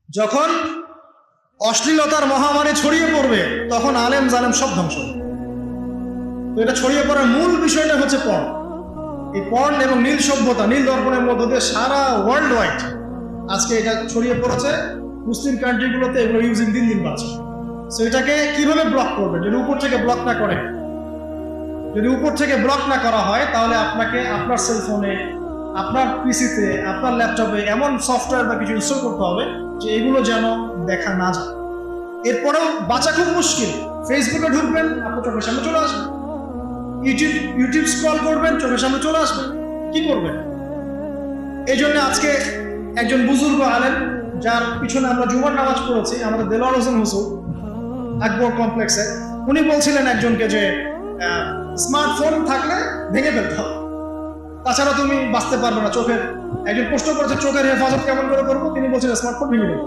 যখন অশ্লীলতার মহামারী ছড়িয়ে পড়বে তখন আলেম জালেম সব ধ্বংস। তো এটা ছড়িয়ে পড়ার মূল বিষয়টা হচ্ছে পর্ন। এই পর্ন এবং নীল সভ্যতা, নীল দর্পণের মধ্য দিয়ে সারা ওয়ার্ল্ড ওয়াইড আজকে এটা ছড়িয়ে পড়েছে। মুসলিম কান্ট্রিগুলোতে এগুলো ইউজিং দিন দিন বাড়ছে। সো এটাকে কিভাবে ব্লক করবেন? যদি উপর থেকে ব্লক না করে, যদি উপর থেকে ব্লক না করা হয়, তাহলে আপনাকে আপনার সেলফোনে, আপনার পিসিতে, আপনার ল্যাপটপে এমন সফটওয়্যার বা কিছু ইনস্টল করতে হবে যে এগুলো যেন দেখা না যায়। এরপরেও বাঁচা খুব মুশকিল। ফেসবুকে ঢুকবেন, আপনার চোখের সামনে চলে আসবে। ইউটিউব স্ক্রল করবেন, চোখের সামনে চলে আসবে। কি করবেন? এই জন্য আজকে একজন বুজুর্গ আলেম, যার পিছনে আমরা জুমার নামাজ পড়েছি, আমাদের দেলোয়ার হোসেন হুসুর আকবর কমপ্লেক্সে, উনি বলছিলেন একজনকে যে স্মার্টফোন থাকলে ভেঙে ফেলতে হবে, তাছাড়া তুমি বাঁচতে পারবে না। চোখের একজন প্রশ্ন করেছে চোখের হেফাজত কেমন করে করবো, তিনি বলছিলেন স্মার্টফোন ভেঙে দেবো।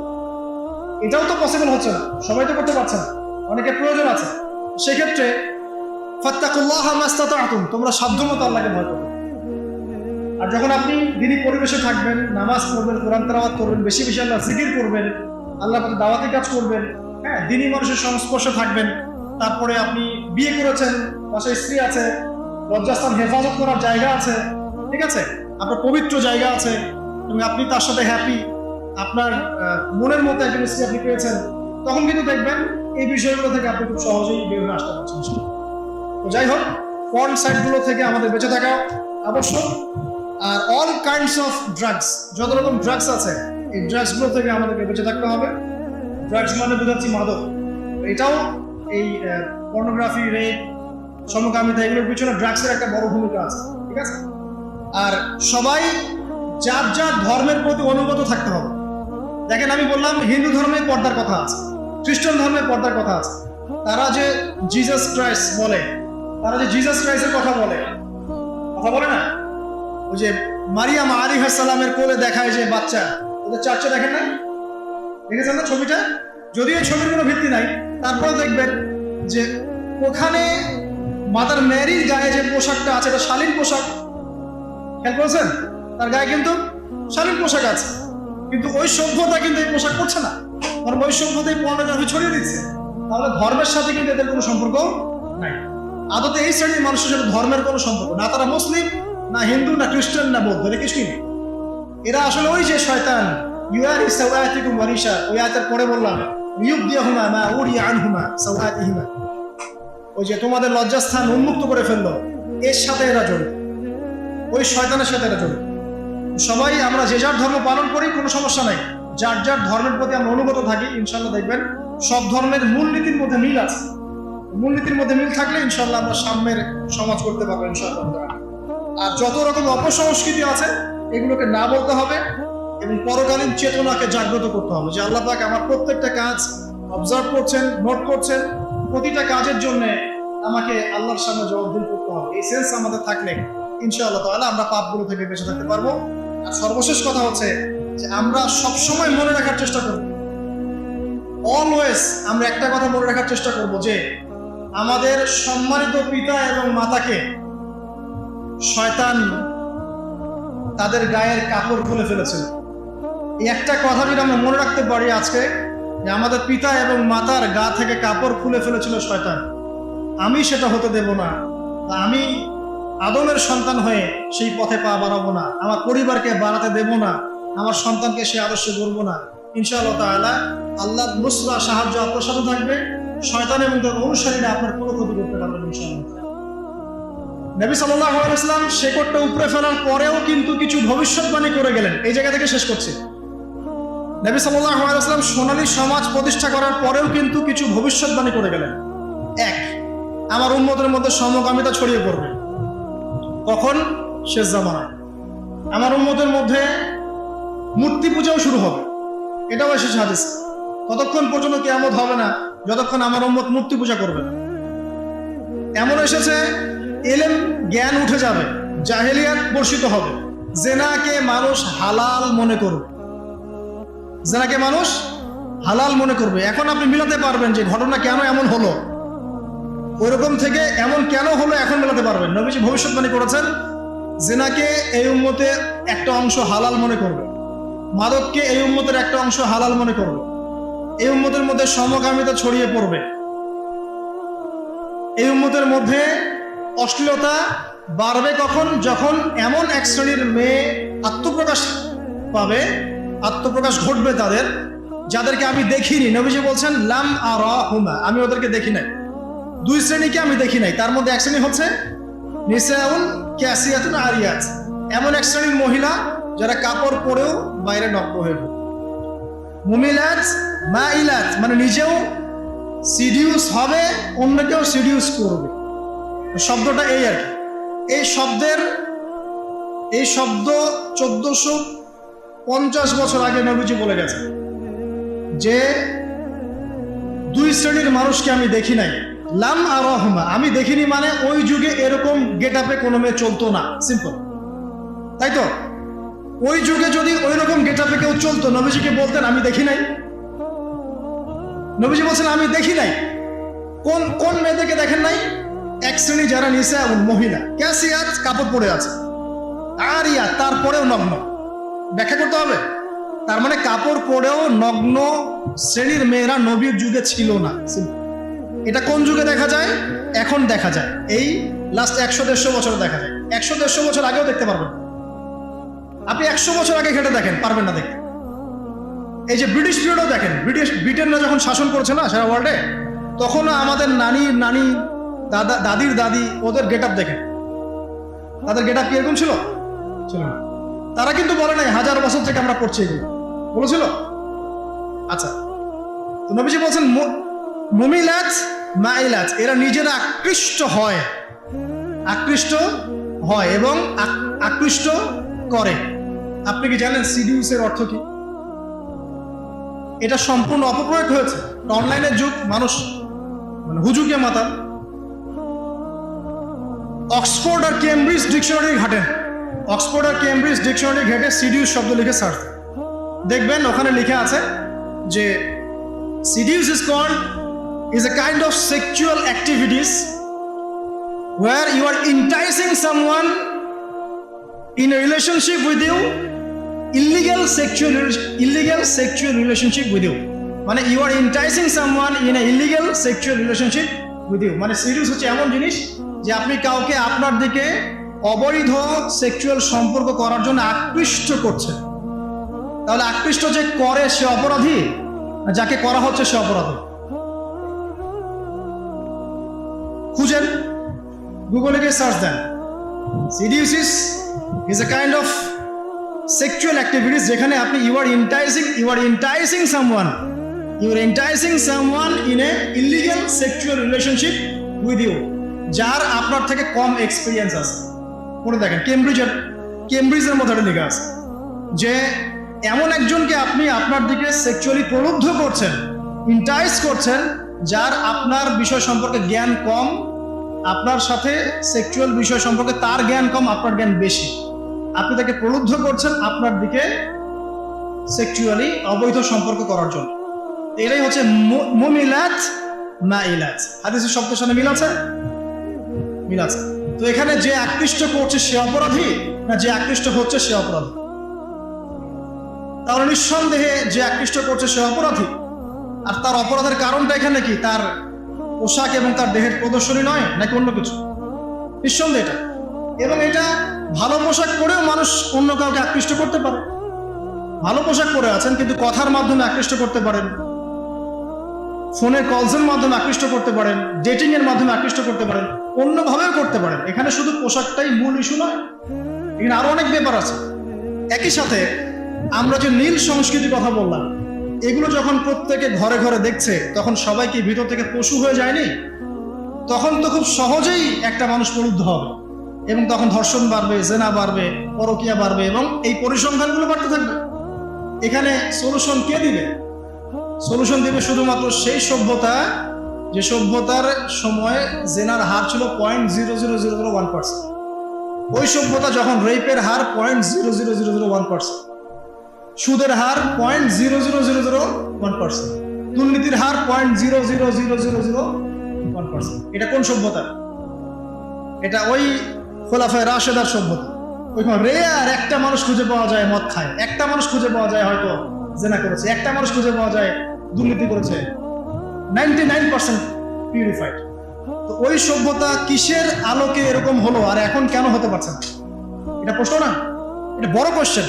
এটাও তো পসিবল হচ্ছে না, সবাই তো করতে পারছে না, অনেকের প্রয়োজন আছে। সেক্ষেত্রে ফাত্তাকুল্লাহ মাস্তাতাতুম, তোমরা সাধ্যমতো আল্লাহকে ভয় করবে। আর যখন আপনি দিনী পরিবেশে থাকবেন, নামাজ পড়বেন, কোরআন তেলাওয়াত করবেন, বেশি বেশি আল্লাহ জিকির করবেন, আল্লাহর প্রতি দাওয়াতি কাজ করবেন, হ্যাঁ, দিনী মানুষের সংস্পর্শে থাকবেন। তারপরে আপনি বিয়ে করেছেন, বাসায় স্ত্রী আছে, লজ্জাস্থান হেফাজত করার জায়গা আছে, ঠিক আছে, আপনার পবিত্র জায়গা আছে এবং আপনি তার সাথে হ্যাপি, আপনার মনের মতো একজন স্ত্রী আপনি পেয়েছেন, তখন কিন্তু দেখবেন এই বিষয়গুলো থেকে আপনি খুব সহজেই বের হয়ে আসতে পারছেন। তো যাই হোক, পর্ন সাইটগুলো থেকে আমাদের বেঁচে থাকা আবশ্যক। আর অল কাইন্ডস অফ ড্রাগস, যত রকম ড্রাগস আছে, এই ড্রাগসগুলো থেকে আমাদেরকে বেঁচে থাকতে হবে। ড্রাগস মানে বোঝাচ্ছি মাদক। এটাও এই পর্নোগ্রাফি, রেপ, সমকামিতা, এগুলোর পিছনে ড্রাগসের একটা বড় ভূমিকা আছে, ঠিক আছে। আর সবাই যার যার ধর্মের প্রতি অনুগত থাকতে হবে। দেখেন, আমি বললাম হিন্দু ধর্মে পর্দার কথা আছে, খ্রিস্টান ধর্মে পর্দার কথা আছে। তারা যে জিসাস ক্রাইস্ট বলে, তারা যে জিসাস ক্রাইস্টের কথা বলে না, ওই যে মারিয়াম আলাইহিস সালামের কোলে দেখায় যে বাচ্চা, ওদের চার্চে দেখেন না, দেখেছেন না ছবিটা? যদিও ছবির কোনো ভিত্তি নাই, তারপরে দেখবেন যে ওখানে মাদার মেরির গায়ে যে পোশাকটা আছে, এটা শালীন পোশাক। খেয়াল করেছেন? তার গায়ে কিন্তু শালীন পোশাক আছে, কিন্তু ওই সভ্যতা কিন্তু এই পোশাক পরছে না, কারণ ওই সভ্যতা এই পর্নোগ্রাফি ছড়িয়ে দিচ্ছে। তাহলে ধর্মের সাথে কিন্তু এদের কোনো সম্পর্ক নাই। আদতে এই শ্রেণীর মানুষের সাথে ধর্মের কোনো সম্পর্ক না। তারা মুসলিম না, হিন্দু না, খ্রিস্টান না, বৌদ্ধ, এটা কিছুই নেই। এরা আসলে ওই যে শয়তান, ইউয়ারি সাওয়াতিকুম ওয়ারিশা, ওই আয়াতের পরে বললাম ইউবদিহুমা মা উরিয়া আনহুমা সাওয়াতিহিমা, ওই যে তোমাদের লজ্জাস্থান উন্মুক্ত করে ফেললো, এর সাথে এরা জড়িত, ওই শয়তানের সাথে এরা জড়িত। সবাই আমরা যে যার ধর্ম পালন করি, কোনো সমস্যা নাই। যার যার ধর্মের প্রতি আমরা অনুগত থাকি, ইনশাল্লাহ দেখবেন সব ধর্মের মূলনীতির মধ্যে মিল আছে। মূলনীতির মধ্যে মিল থাকলে ইনশাল্লাহ আমরা সাম্যের সমাজ করতে পারবো ইনশাল্লাহ। আর যত রকম অপসংস্কৃতি আছে, এগুলোকে না বলতে হবে এবং পরকালীন চেতনাকে জাগ্রত করতে হবে যে আল্লাহ পাক আমার প্রত্যেকটা কাজ অবজার্ভ করছেন, নোট করছেন, প্রতিটা কাজের জন্য আমাকে আল্লাহর সামনে জবাবদিহি করতে হবে। এই সেন্স আমাদের থাকলে ইনশাআল্লাহ তাআলা আমরা পাপগুলো থেকে বেঁচে থাকতে পারবো। আর সর্বশেষ কথা হচ্ছে যে আমরা সবসময় মনে রাখার চেষ্টা করব, অলওয়েজ আমরা একটা কথা মনে রাখার চেষ্টা করব যে আমাদের সম্মানিত পিতা এবং মাতাকে শয়তান তাদের গায়ের কাপড় খুলে ফেলেছিল। এই একটা কথা যদি আমরা মনে রাখতে পারি আজকে, যে আমাদের পিতা এবং মাতার গা থেকে কাপড় খুলে ফেলেছিল শয়তান, আমি সেটা হতে দেব না, আমি আদমের সন্তান হয়ে সেই পথে পা বাড়াবো না, আমার পরিবারকে বাড়াতে দেব না, আমার সন্তানকে সে আদর্শে গড়বো না। ইনশাআল্লাহ তাআলা আল্লাহর নুসরা, সাহায্য আপনার সাথে থাকবে। শয়তান এবং তার অনুসারীরা আপনার কোনো ক্ষতি করতে পারবে ইনশাআল্লাহ। নবী সাল্লাল্লাহু আলাইহি ওয়াসাল্লাম শেকড়টা উপরে ফেলার পরেও কিন্তু কিছু ভবিষ্যৎবাণী করে গেলেন। এই জায়গা থেকে শেষ করছি। নবী সাল্লাল্লাহু আলাইহি ওয়াসাল্লাম সোনালী সমাজ প্রতিষ্ঠা করার পরেও কিন্তু কিছু ভবিষ্যৎবাণী করে গেলেন। এক, আমার উম্মতের মধ্যে সমকামিতা ছড়িয়ে পড়বে। কখন? শেষ জামানায়। আমার উম্মতের মধ্যে মূর্তি পূজাও শুরু হবে, এটাও এসেছে হাদিস। ততক্ষণ পর্যন্ত কিয়ামত হবে না যতক্ষণ আমার উম্মত মূর্তি পূজা করবে না। এমন এসেছে ইলম, জ্ঞান উঠে যাবে, জাহেলিয়াত বর্ষিত হবে, জেনাকে মানুষ হালাল মনে করবে, জেনাকে মানুষ হালাল মনে করবে। এখন আপনি মিলাতে পারবেন যে ঘটনা কেন এমন হলো, ওইরকম থেকে এমন কেন হলো এখন মেলাতে পারবেন। নবীজি ভবিষ্যৎবাণী করেছেন জেনাকে এই উম্মতে একটা অংশ হালাল মনে করবে, মাদককে এই উম্মতের একটা অংশ হালাল মনে করবে, এই উম্মতের মধ্যে সমকামিতা ছড়িয়ে পড়বে, এই উম্মতের মধ্যে অশ্লীলতা বাড়বে কখন? যখন এমন এক শ্রেণীর মেয়ে আত্মপ্রকাশ পাবে, আত্মপ্রকাশ ঘটবে তাদের, যাদেরকে আমি দেখিনি। নবীজি বলছেন লাম আরাহুমা, আমি ওদেরকে দেখি নাই। দুই শ্রেণীকে আমি দেখি নাই, তার মধ্যে এক শ্রেণী হচ্ছে নিসাউন কাসিয়াতুন আরিয়াত, এমন এক শ্রেণীর মহিলা যারা কাপড় পরেও বাইরে নগ্ন হয়ে পড়ে। মুমিলাত মাইলাত, মানে নিজেও সিডিউস হবে, অন্যকেও সিডিউস করবে। শব্দটা এই আর কি। এই শব্দ 1450 বছর আগে নবীজি বলে গেছে যে দুই শ্রেণীর মানুষকে আমি দেখি নাই। লাম আরাহুমা, আমি দেখিনি মানে ওই যুগে এরকম গেট আপে কোনো মেয়ে চলতো না, সিম্পল, তাই তো? ওই যুগে যদি ওই রকম গেট আপে কেউ চলতো, নবীজিকে বলতেন আমি দেখি নাই। নবীজি বলছেন আমি দেখি নাই। কোন কোন মেয়েদেরকে দেখেন নাই? এক শ্রেণী যারা নিসা মহিলা, কাসিয়াত কাপড় পরে আছে, আরিয়া তারপরেও নগ্ন। ব্যাখ্যা করতে হবে, তার মানে কাপড় পরেও নগ্ন শ্রেণীর মেয়েরা নবীর যুগে ছিল না। এটা কোন যুগে দেখা যায়? এখন দেখা যায়, এই লাস্ট 100-150 বছরে দেখা যায়। 100-150 বছর আগেও দেখতে পারবেন আপনি, 100 বছর আগে ঘেটে দেখেন, পারবেন না দেখতে। এই যে ব্রিটিশ পিরিয়ডও দেখেন, ব্রিটেনরা যখন শাসন করছে না সারা ওয়ার্ল্ডে, তখনও আমাদের নানি দাদির দাদি ওদের গেট আপ দেখেন, তাদের গেট আপ কিরকম ছিল না। তারা কিন্তু বলে নাই 1000 বছর থেকে আমরা করছি, এগুলো বলেছিল। আচ্ছা, তো নবীজি বলছেন মুমিলাত মাইলাত, এরা নিজেরা আকৃষ্ট হয় এবং আকৃষ্ট করে। আপনি কি জানেন সিডিউসের অর্থ কি? এটা সম্পূর্ণ অপপ্রয়োগ হয়েছে। অনলাইনের যুগ, মানুষ মানে হুজুকে মাতাল। অক্সফোর্ড আর কেমব্রিজ ডিকশনারি ঘাটেন, অক্সফোর্ড আর কেমব্রিজ ডিকশনারি ঘেটে সিডিউস শব্দ লিখে সার্চ দেখবেন, ওখানে লিখে আছে যে seduce is a kind of sexual activities where you are enticing someone in a relationship with you, illegal sexual relationship with you, মানে you are enticing someone in a illegal sexual relationship with you, মানে seduce হচ্ছে এমন জিনিস যে আপনি কাউকে আপনার দিকে অবৈধ সেক্সুয়াল সম্পর্ক করার জন্য আকৃষ্ট করছেন। তাহলে আকৃষ্ট যে করে সে অপরাধী, যাকে করা হচ্ছে সে অপরাধী? খুঁজেন, গুগলে গিয়ে সার্চ দেন, seduce is a kind of sexual activities যেখানে আপনি you are enticing someone in a illegal sexual relationship with you, যার আপনার থেকে কম এক্সপিরিয়েন্স আছে। পড়ে দেখেন, কেমব্রিজের মধ্যে লেখা আছে যে এমন একজনকে আপনি আপনার দিকে সেক্সুয়ালি প্রলুব্ধ করছেন, ইন্টাইস করছেন, যার আপনার বিষয় সম্পর্কে জ্ঞান কম, আপনার সাথে সেক্সুয়াল বিষয় সম্পর্কে তার জ্ঞান কম, আপনার জ্ঞান বেশি। আপনি তাকে প্রলুব্ধ করছেন আপনার দিকে সেক্সুয়ালি অবৈধ সম্পর্ক করার জন্য। এটাই হচ্ছে মুমিলাত মাইলাত। হাদিসের শব্দের সাথে মিল আছে? মিল আছে। তো এখানে যে আকৃষ্ট করছে সে অপরাধী, না যে আকৃষ্ট হচ্ছে সে অপরাধী? তাহলে নিঃসন্দেহে যে আকৃষ্ট করছে সে অপরাধী। আর তার অপরাধের কারণটা এখানে কি? তার পোশাক এবং তার দেহের প্রদর্শনী নয়, নাকি অন্য কিছু? নিঃসন্দেহে এটা। এবং এটা ভালো পোশাক পরেও মানুষ অন্য কাউকে আকৃষ্ট করতে পারে। ভালো পোশাক পরে আছেন কিন্তু কথার মাধ্যমে আকৃষ্ট করতে পারেন, ফোনের কলসের মাধ্যমে আকৃষ্ট করতে পারেন, ডেটিং এর মাধ্যমে আকৃষ্ট করতে পারেন, অন্যভাবেও করতে পারেন। এখানে শুধু পোশাকটাই মূল ইস্যু নয়, এখানে আরো অনেক ব্যাপার আছে। একই সাথে আমরা যে নীল সংস্কৃতির কথা বললাম, এগুলো যখন প্রত্যেকে ঘরে ঘরে দেখছে, তখন সবাই কি ভিতর থেকে পশু হয়ে যায়নি? তখন তো খুব সহজেই একটা মানুষ প্রলুব্ধ হবে এবং তখন ধর্ষণ বাড়বে, জেনা বাড়বে, পরকীয়া বাড়বে এবং এই পরিসংখ্যানগুলো বাড়তে থাকবে। এখানে সলিউশন কে দিবে? সলিউশন দিবে শুধুমাত্র সেই সভ্যতা যে সভ্যতার সময় জেনার হার ছিল 0.00001%। ওই সভ্যতা যখন রেপের হার 0.00001%, সুদের হার 0.00001%, দুর্নীতির হার 0.00001%। এটা কোন সভ্যতা? এটা ওই খোলাফায়ে রাশেদার সভ্যতা। ওইখানে রেয়ার একটা মানুষ খুঁজে পাওয়া যায় মদ খায়, একটা মানুষ খুঁজে পাওয়া যায় হয়তো জেনা করেছে, একটা মানুষ খুঁজে পাওয়া যায় দুর্নীতি করেছে। 99% পিউরিফাইড। তো ওই সভ্যতা কিসের আলোকে এরকম হলো আর এখন কেন হতে পারছে না? এটা প্রশ্ন না, এটা বড় কোশ্চেন।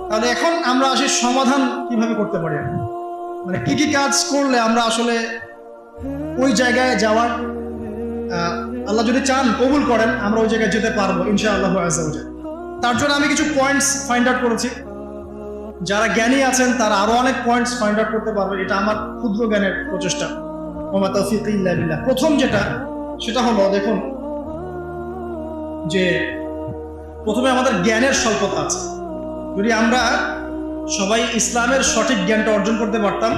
তাহলে এখন আমরা আসি সমাধান কিভাবে করতে পারি, মানে কি কি কাজ করলে আমরা আসলে ওই জায়গায় যাওয়ার, আল্লাহ যদি চান কবুল করেন আমরা ওই জায়গায় যেতে পারবো ইনশাআল্লাহ আযজা ওয়া জাল। তার জন্য আমি কিছু পয়েন্টস ফাইন্ড আউট করেছি। যারা জ্ঞানী আছেন তারা আরো অনেক পয়েন্টস ফাইন্ড আউট করতে পারবে, এটা আমার ক্ষুদ্র জ্ঞানের প্রচেষ্টা। ওয়া তাওফীক ইল্লা বিল্লাহ। প্রথম যেটা সেটা হলো, দেখুন যে প্রথমে আমাদের জ্ঞানের স্বল্পতা আছে। যদি আমরা সবাই ইসলামের সঠিক জ্ঞানটা অর্জন করতে পারতাম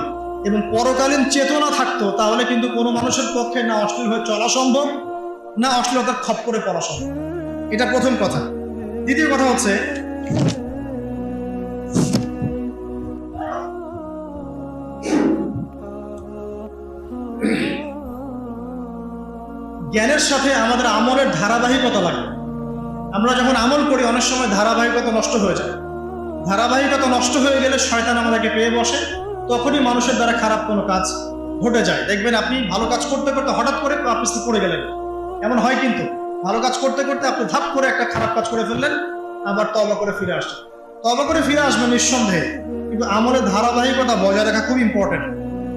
এবং পরকালীন চেতনা থাকতো, তাহলে কিন্তু কোনো মানুষের পক্ষে না অশ্লীল হয়ে চলা সম্ভব, না অশ্লীলতার খপ্পরে পড়া সম্ভব। এটা প্রথম কথা। দ্বিতীয় কথা হচ্ছে, জ্ঞানের সাথে আমাদের আমলের ধারাবাহিকতা লাগবে। আমরা যখন আমল করি অনেক সময় ধারাবাহিকতা নষ্ট হয়ে যায়। ধারাবাহিকতা নষ্ট হয়ে গেলে শয়তান আমাদেরকে পেয়ে বসে, তখনই মানুষের দ্বারা খারাপ কোনো কাজ ঘটে যায়। দেখবেন আপনি ভালো কাজ করতে করতে হঠাৎ করে আপনি পড়ে গেলেন, এমন হয় কিন্তু। ভালো কাজ করতে করতে আপনি ধাপ করে একটা খারাপ কাজ করে ফেললেন, আবার তওবা করে ফিরে আসছেন। তওবা করে ফিরে আসবেন নিঃসন্দেহে, কিন্তু আমলের ধারাবাহিকতা বজায় রাখা খুব ইম্পর্টেন্ট।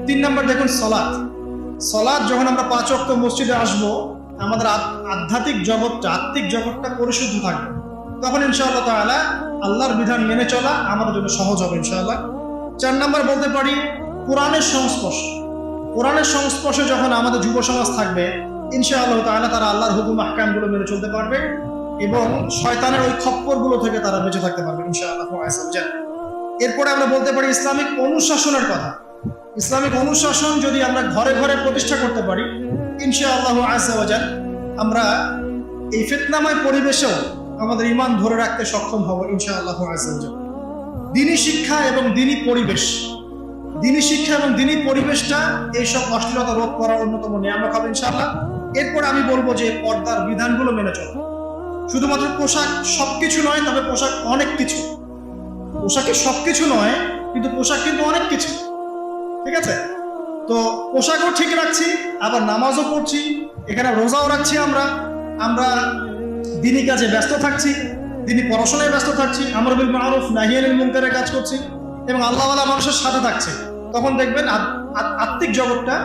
3 নম্বর দেখুন সালাত। সালাত যখন আমরা 5 ওয়াক্ত মসজিদে আসবো, আমাদের আধ্যাত্মিক জগৎটা, আত্মিক জগৎটা পরিশুদ্ধ থাকবে, তখন ইনশাআল্লাহ তাআলা আল্লাহর বিধান মেনে চলা আমাদের জন্য সহজ হবে ইনশাআল্লাহ। 4 নম্বর বলতে পারি কোরআনের সংস্পর্শ। কোরআনের সংস্পর্শে যখন আমাদের যুব সমাজ থাকবে, ইনশাআল্লাহ তাআলা তারা আল্লাহর হুকুম আহকামগুলো মেনে চলতে পারবে এবং শয়তানের ওই খপ্পরগুলো থেকে তারা বেঁচে থাকতে পারবে ইনশাআল্লাহ। এরপরে আমরা বলতে পারি ইসলামিক অনুশাসনের কথা। ইসলামিক অনুশাসন যদি আমরা ঘরে ঘরে প্রতিষ্ঠা করতে পারি, ইনশাআল্লাহ আযজা ওয়া জাল আমরা এই ফিতনাময় পরিবেশেও আমাদের ঈমান ধরে রাখতে সক্ষম হব ইনশাআল্লাহ আযজা ওয়া জাল। দ্বীনি শিক্ষা এবং দ্বীনি পরিবেশ, দ্বীনি শিক্ষা এবং দ্বীনি পরিবেশটা এইসব অশ্লীলতা রোধ করার অন্যতম নিয়ামক হবে ইনশাআল্লাহ। এরপর আমি বলবো যে পর্দার বিধানগুলো মেনে চলা। শুধুমাত্র পোশাক সবকিছু নয়, তবে পোশাক অনেক কিছু। পোশাকে সবকিছু নয়, কিন্তু পোশাক কিন্তু অনেক কিছু, ঠিক আছে? তো পোশাকও ঠিক রাখছি, আবার নামাজও পড়ছি, এখানে রোজাও রাখছি, আমরা দ্বীনি কাজে ব্যস্ত থাকছি, দ্বীনি পড়াশোনায় ব্যস্ত থাকছি, আমর বিল মারুফ নাহি আনিল মুনকারের কাজ করছি এবং আল্লাহওয়ালা মানুষের সাথে থাকছে। তখন দেখবেন আত্মিক জগৎটা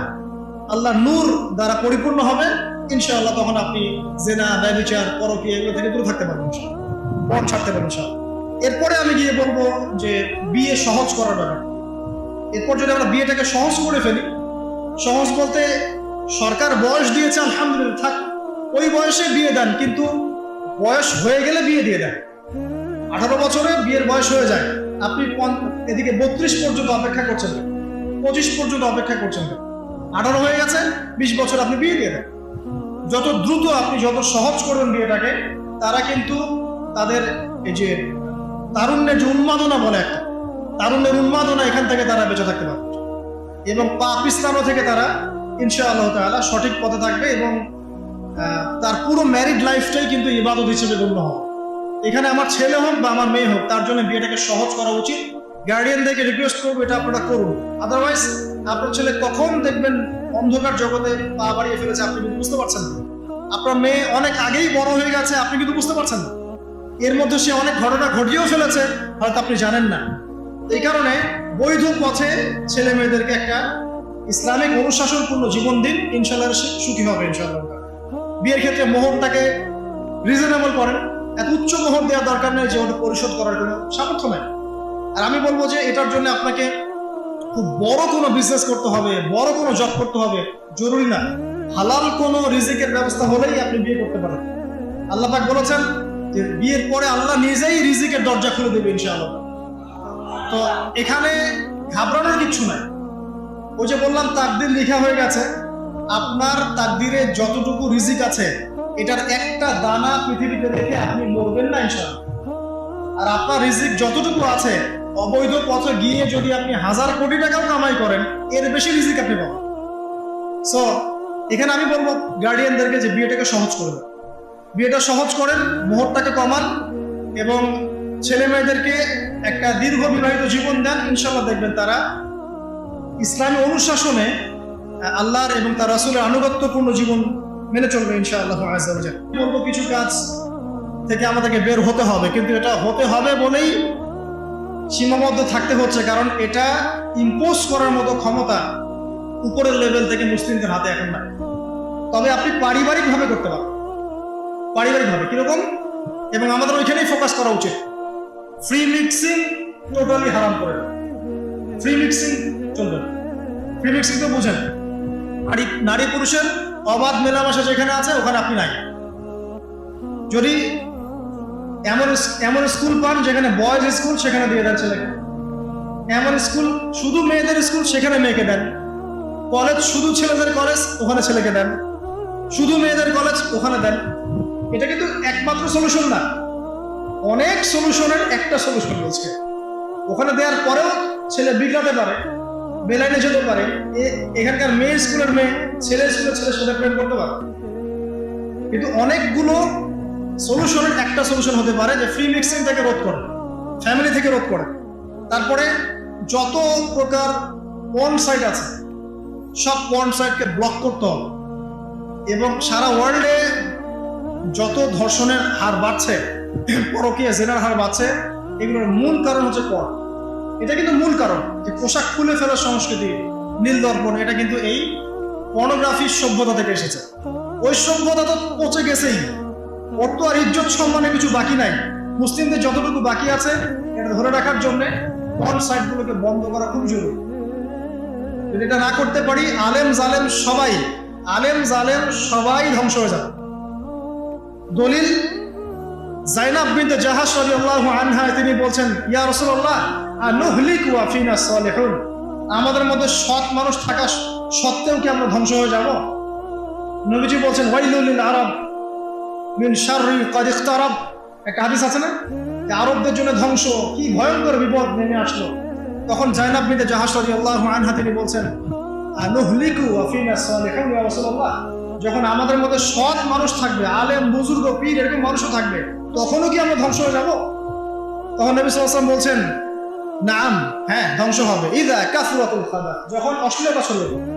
আল্লাহর নূর দ্বারা পরিপূর্ণ হবে ইনশাআল্লাহ। তখন আপনি জেনা, ব্যভিচার, পরকীয়া এগুলো থেকে দূরে থাকতে পারবেন ইনশাআল্লাহ, পথ ছাড়তে পারবেন ইনশাআল্লাহ। এরপরে আমি গিয়ে বলবো যে বিয়ে সহজ করার ব্যাপার। এরপর যদি আমরা বিয়েটাকে সহজ করে ফেলি, সহজ বলতে সরকার বয়স দিয়েছে আলহামদুলিল্লাহ, থাক ওই বয়সে বিয়ে দেন, কিন্তু বয়স হয়ে গেলে বিয়ে দিয়ে দেন। 18 বছরে বিয়ের বয়স হয়ে যায়, আপনি এদিকে 32 পর্যন্ত অপেক্ষা করছেন, 25 পর্যন্ত অপেক্ষা করছেন, 18 হয়ে গেছে, 20 বছর আপনি বিয়ে দিয়ে দেন। যত দ্রুত আপনি যত সহজ করবেন বিয়েটাকে, তারা কিন্তু তাদের এই যে তারুণ্যের যে উন্মাদনা বলে একটা, তারুণ্যের উন্মাদনা, এখান থেকে তারা বেঁচে থাকতে পারবে এবং পাপ ইসলাম থেকে তারা ইনশাআল্লাহ তাআলা সঠিক পথে থাকবে এবং তার পুরো ম্যারিড লাইফটাই কিন্তু ইবাদত হিসেবে গণ্য হবে। এখানে আমার ছেলে হোক বা আমার মেয়ে হোক, তার জন্য বিয়েটাকে সহজ করা উচিত। গার্ডিয়ানদেরকে রিকোয়েস্ট করবো এটা আপনারা করুন, আদারওয়াইজ আপনার ছেলে কখন দেখবেন অন্ধকার জগতে পা বাড়িয়ে ফেলেছে আপনি কিন্তু বুঝতে পারছেন না। আপনার মেয়ে অনেক আগেই বড় হয়ে গেছে, আপনি কিন্তু বুঝতে পারছেন না। এর মধ্যে সে অনেক ঘটনা ঘটিয়েও ফেলেছে, হয়তো আপনি জানেন না। এই কারণে বৈধ পথে ছেলে মেয়েদেরকে একটা ইসলামিক অনুশাসনপূর্ণ জীবন দিন, ইনশাআল্লাহ সুখী হবে ইনশাআল্লাহ। বিয়ের ক্ষেত্রে মোহরটাকে রিজনেবল করেন, এত উচ্চ মোহর দেওয়ার দরকার নেই যে ওটা পরিশোধ করার কোনো সামর্থ্য নেই। আর আমি বলবো যে এটার জন্য আপনাকে খুব বড় কোনো বিজনেস করতে হবে, বড় কোনো জব করতে হবে, জরুরি না। হালাল কোনো রিজিকের ব্যবস্থা হলেই আপনি বিয়ে করতে পারেন। আল্লাহ পাক বলেছেন যে বিয়ের পরে আল্লাহ নিজেই রিজিকের দরজা খুলে দেবে ইনশাআল্লাহ। তো এখানে ঘাবড়ানোর কিছু নাই। ওই যে বললাম তাকদির লেখা হয়ে গেছে, আপনার তাকদিরে যতটুকু রিজিক আছে এটার একটা দানা পৃথিবীতে রেখে আপনি মরবেন না ইনশাআল্লাহ। আর আপনার রিজিক যতটুকু আছে, অবৈধ পথে গিয়ে যদি আপনি 1000 কোটি টাকাও কামাই করেন, এর বেশি রিজিক আপনি পাবেন। সো এখানে আমি বলবো গার্ডিয়ানদেরকে যে বিয়েটাকে সহজ করে দেন, বিয়েটা সহজ করেন, মোহরটাকে কমান, এবং ছেলে মেয়েদেরকে একটা দীর্ঘ বিবাহিত জীবন দেন, ইনশাআল্লাহ দেখবেন তারা ইসলামী অনুশাসনে আল্লাহর এবং তার রাসূলের আনুগত্যপূর্ণ জীবন মেনে চলবে ইনশাআল্লাহ আযজা ওয়া জাল। বলবো কিছু কাজ থেকে আমাদেরকে বের হতে হবে, কিন্তু এটা হতে হবে বলেই সীমাবদ্ধ থাকতে হচ্ছে, কারণ এটা ইম্পোজ করার মতো ক্ষমতা উপরের লেভেল থেকে মুসলিমদের হাতে এখন নাই। তবে আপনি পারিবারিকভাবে করতে পারেন, পারিবারিকভাবে কিরকম, এবং আমাদের ওইখানেই ফোকাস করা উচিত। ফ্রি মিক্সিং টোটালি হারাম করে, ফ্রি মিক্সিং চলবে না। ফ্রি মিক্সিং তো বুঝেন, নারী পুরুষের অবাধ মেলামেশা যেখানে আছে ওখানে আপনি নাই। যদি এমন স্কুল পান যেখানে বয়েজ স্কুল, সেখানে দিয়ে দেন ছেলেকে। এমন স্কুল শুধু মেয়েদের স্কুল, সেখানে মেয়েকে দেন। কলেজ শুধু ছেলেদের কলেজ, ওখানে ছেলেকে দেন। শুধু মেয়েদের কলেজ, ওখানে দেন। এটা কিন্তু একমাত্র সলিউশন না, অনেক সলিউশনের একটা সলিউশন রয়েছে। ওখানে দেওয়ার পরেও ছেলে বিগড়াতে পারে, বেলাইনে যেতে পারে। এখানকার মেয়ে স্কুলের মেয়ে ছেলে স্কুলের ছেলের সাথে প্রেম করতে পারে। কিন্তু অনেকগুলো সলিউশনের একটা সলিউশন হতে পারে যে ফ্রি মিক্সিং থেকে রোধ করে, ফ্যামিলি থেকে রোধ করে। তারপরে যত প্রকার পর্ন সাইট আছে সব পর্ন সাইটকে ব্লক করতে হবে। এবং সারা ওয়ার্ল্ডে যত ধর্ষণের হার বাড়ছে, পরকীয়া জেনার হার বাড়ছে, এগুলোর মূল কারণ হচ্ছে পর্ন। এটা কিন্তু মূল কারণ যে পোশাক খুলে ফেলার সংস্কৃতি, নীল দর্পণ, এটা কিন্তু এই পর্নোগ্রাফির সভ্যতা থেকে এসেছে। ওই সভ্যতা তো পচে গেছেই, ওর তো আর ইজ্জত সম্মানে কিছু বাকি নাই। মুসলিমদের যতটুকু বাকি আছে এটা ধরে রাখার জন্য পর্ন সাইটগুলোকে বন্ধ করা খুব জরুরি। যদি এটা না করতে পারি, আলেম জালেম সবাই ধ্বংস হয়ে যাবে। দলিল যায়নাব বিনতে জাহাশ রাদিয়াল্লাহু আনহা, তিনি বলছেন, ইয়া রাসূলুল্লাহ আনুহলিকু ওয়া ফিনা সালিহুন, আমাদের মধ্যে সৎ মানুষ থাকা সত্ত্বেও কি আমরা ধ্বংস হয়ে যাব? নবীজি বলছেন, ওয়াইলুল লিল আরব মিন শাররি ক্বাদ ইখতারাব। একটা হাদিস আছে না, আরবদের জন্য ধ্বংস, কি ভয়ঙ্কর বিপদ নেমে আসলো। তখন যায়নাব বিনতে জাহাশ রাদিয়াল্লাহু আনহা তিনি বলছেন, আনুহলিকু ওয়া ফিনা সালিহুন ইয়া রাসূলুল্লাহ, যখন আমাদের মধ্যে সৎ মানুষ থাকবে, আলেম বুজুর্গ পীর এরকম মানুষও থাকবে, তখনও কি আমরা ধ্বংস হয়ে যাব? তখন নবী সাল্লাল্লাহু আলাইহি ওয়াসাল্লাম বলছেন, নাম, হ্যাঁ ধ্বংস হবে। ইযা কাসরাতুল খাদা, যখন অশ্লীলতা ছড়িয়ে পড়বে।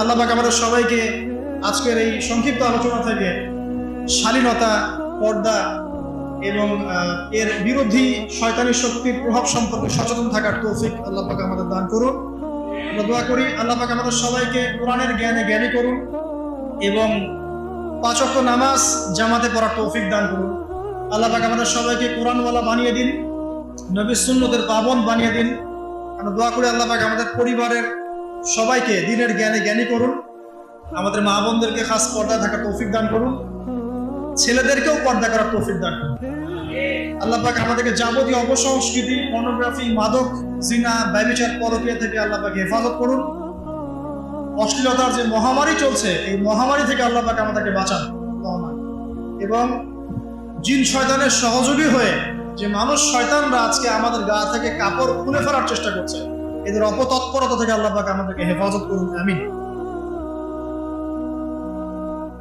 আল্লাহ পাক আমাদের সবাইকে আজকের এই সংক্ষিপ্ত আলোচনা থেকে শালীনতা, পর্দা এবং এর বিরোধী শয়তানি শক্তির প্রভাব সম্পর্কে সচেতন থাকার তৌফিক আল্লাহ পাক আমাদের দান করুন। আমরা দোয়া করি আল্লাহ পাক আমাদের সবাইকে কোরআনের জ্ঞানে জ্ঞানী করুন এবং 5 ওয়াক্ত নামাজ জামাতে পড়ার তৌফিক দান করুন। আল্লাহ পাক আমাদের সবাইকে কোরআনওয়ালা বানিয়ে দিন, নবীর সুন্নতের পাবন্দ বানিয়ে দিন। আমরা দোয়া করি আল্লাহ পাক আমাদের পরিবারের সবাইকে দ্বীনের জ্ঞানে জ্ঞানী করুন। আমাদের মা বোনদেরকে খাস পর্দায় থাকার তৌফিক দান করুন, ছেলেদেরকেও পর্দা করার তৌফিক দান করুন। আল্লাহ পাক আমাদেরকে যাবতীয় অপসংস্কৃতি, পর্নোগ্রাফি, মাদক, জিনা, ব্যভিচার, পরকীয়া থেকে আল্লাহ পাক হেফাজত করুন। অশ্লীলতার যে মহামারী চলছে, এই মহামারী থেকে আল্লাহ পাক আমাদেরকে বাঁচান। এবং জিন শয়তানের সহযোগী হয়ে যে মানুষ শয়তানরা আজকে আমাদের গা থেকে কাপড় খুলে ফেলার চেষ্টা করছে, এদের অপতৎপরতা থেকে আল্লাহ পাক আমাদেরকে হেফাজত করুন। আমিন।